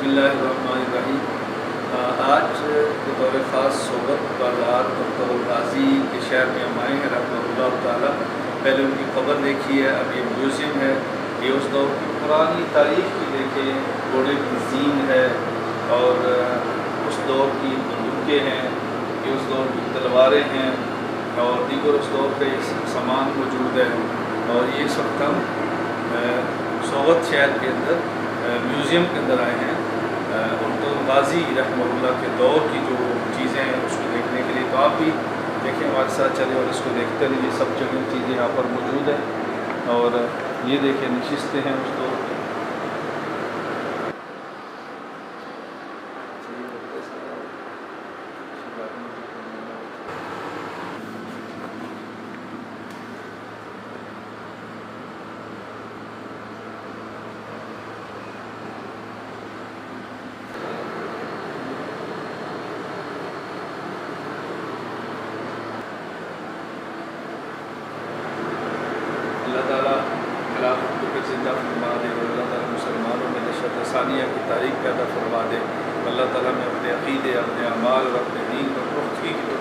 बिस्मिल्लाहिर्रहमानिर्रहीम। आज बतौर ख़ास सोबत बाजार डॉक्टर गाजी के शहर में हम आए हैं रहमतुल्लाह ताला। पहले उनकी ख़बर देखी है, अब ये म्यूज़ियम है। ये उस दौर की पुरानी तारीख़ की देखें, घोड़े की ज़ीन है और उस दौर की बंदूकें हैं, ये उस दौर की तलवारें हैं और दीगर उस दौर का सामान मौजूद है। और ये इस वक्त हम सोबत शहर के अंदर म्यूज़ियम के अंदर आए हैं डॉक्टर गाजी रहमतुल्लाह के दौर की जो चीज़ें हैं उसको देखने के लिए। तो आप भी देखें, हमारे साथ चले और इसको देखते रहिए। सब जगह चीज़ें यहाँ पर मौजूद हैं और ये देखें नशिस्तें हैं उस दौर की। अल्लाह ताला खिलाफत को ज़िंदा फरमा दे और अल्लाह ताला मुसलमानों में नशत सानिया की तारीख़ पैदा फरमा दे। अल्लाह ताला में अपने अक़ीदे, अपने अमाल और अपने दीन पर पुख्तगी की